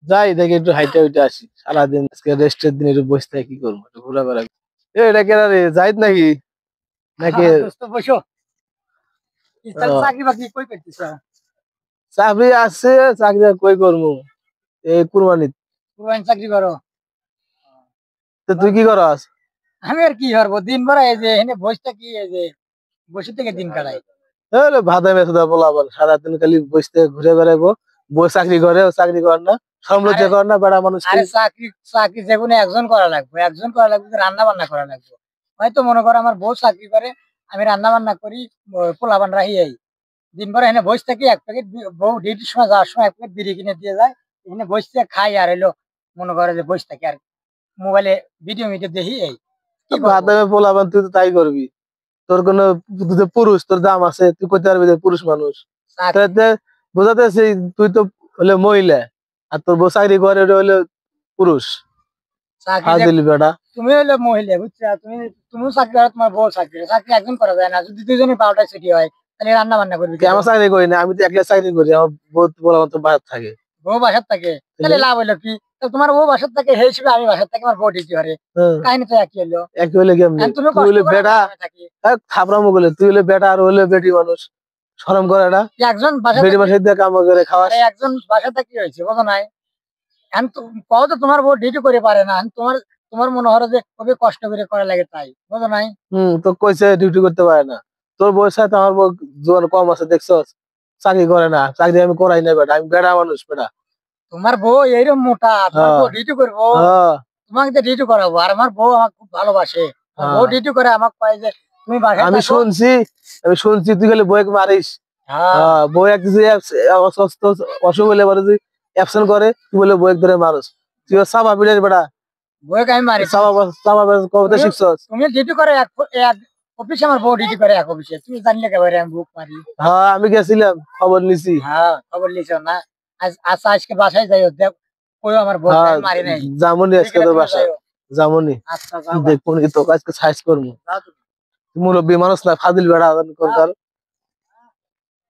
যাই দেখি একটু হাইটে উঠে আসি, সারাদিন আজকে রেস্টের দিন একটু বসে থাকি, কি করবো, একটু ঘোরাফেরা এটা কেনা রে, যাইত নাকি নাকি? দোস্ত বসো। ও, চাকরি বাকরি কই করতেছ? চাকরি আছে, চাকরি আর কই করবো, এই কুরবানি। কুরবানি চাকরি করো? তো তুই কি করস? আমি আর কি করবো, দিন ভর এই যে এখানে বসে কি, এই যে বসে থেকে দিন কাটাই। ভাদা মেসুদা বলাবল, সারাদিন খালি বসে ঘুরে বেড়াবো। বই চাকরি করে, ও চাকরি কর না, আরে সমালোচনা কর না, বেড়া মানুষ আরে চাকরি চাকরি যে কোনো একজন করা লাগবে, একজন করা লাগবে, রান্না বান্না করা লাগবে। হয়তো মনে করো আমার বউ চাকরি করে, আমি রান্না বান্না করি, পোলাপান রাহি এই দিন ভর এখানে বসে থাকি। এক প্যাকেট বউ ডিউটির সময় যাওয়ার সময় এক প্যাকেট বিড়ি কিনে দিয়ে যায়, এখানে বসে থেকে খাই আর এলো মনে করে যে বসে থাকি আর মোবাইলে ভিডিও মিডিও দেখি। এই কি করবো? ভাদা পোলাবান, তুই তো তাই করবি। তোর কোনো, তুই তো পুরুষ, তোর দাম আছে, তুই করতে পারবি যে পুরুষ মানুষ। চাকরি তাতে বোঝাতেছি, তুই তো হলে মহিলা, আর তোর বউ চাকরি করে, ওটা হলে পুরুষ। চাকরি ফাজিল বেটা। তুমি হলে মহিলা, বুঝছো? তুমিও চাকরি করো, তোমার বউ চাকরি করে। চাকরি একজন করা যায় না, যদি দুজনের 12টায় ছুটি হয় তাহলে রান্না বান্না করবি কি কে? আমার চাকরি করি না, আমি তো একলা চাকরি করি, আমার বউ বলা মতো বাইরে থাকে। বউ বাসার থাকে, তাহলে লাভ হলো কি? তো তোমার বউ বাসার থাকে সেই হিসেবে আমি বাসার থাকি, আমার বউ ডিউটি করে, হ্যাঁ, কাহিনী তো একই হলো। এক হইলে কেমনি? তুমি তুই কষ্ট হলে করে বেটা, আমি থাকি। থাপড়ামো বলে, তুই হলে বেটা আর হলে বেটি মানুষ, শরম করে না? একজন বাসা বেটি থাকি, মাসে দিয়ে কাম করে খাওয়াস। একজন বাসা থাকি হয়েছে, বোঝো নাই? এখন কও তো তোমার বউ ডিউটি করে পারে না, এখন তোমার তোমার মনে হয় যে খুবই কষ্ট করে করা লাগে, তাই বোঝো নাই? তো কইছে ডিউটি করতে পারে না। তোর বউয়ের সাথে আমার বউ জোয়ান কম আছে, দেখছস? চাকরি করে না, চাকরি আমি করাই না বেটা, আমি বেটা মানুষ বেটা। তোমার বউ এইরকম মোটা, তোমার হ্যাঁ, বউ ডিউটি করবো? হ্যাঁ, তোমাকে তো ডিউটি করাবো, আর আমার বউ আমাকে খুব ভালোবাসে। আমার বউ হ্যাঁ। ডিউটি করে, আমাকে কয় যে তুমি বাসায় আমি থাকো। শুনছি, আমি শুনছি তুই খালি বউকে মারিস। হ্যাঁ, বউ এক কিছু অসুস্থ, অসুখ হলে পরে তুই অ্যাবসেন্ট করে, তুই বলে বউকে ধরে মারস। তুই সাবা বিড়ের বেটা, বউকে আমি মারি। সাবা সাবা কবে তুমি শিখছস? তুমি ডিউটি করে এক অফিসে, আমার বউ ডিউটি করে এক অফিসে, তুমি জানলে কেবারে আমি বুক মারি। হ্যাঁ, আমি গেছিলাম, খবর নিছি। হ্যাঁ, খবর লিছো না? আচ্ছা, আজকে বাসায় যাইও, দেখ কইও আমার বউ হ্যাঁ, আমি মারি নাই। যামনি আজকে বিকেলে তোর তুমি বাসা, যাইও। যামনি। আচ্ছা, যাও গা। দেখবো নি তোকে আজকে সাইজ করবো। যাও তুমি। মুরব্বী মানুষ না, ফাজিল বেড়া যাও। কর।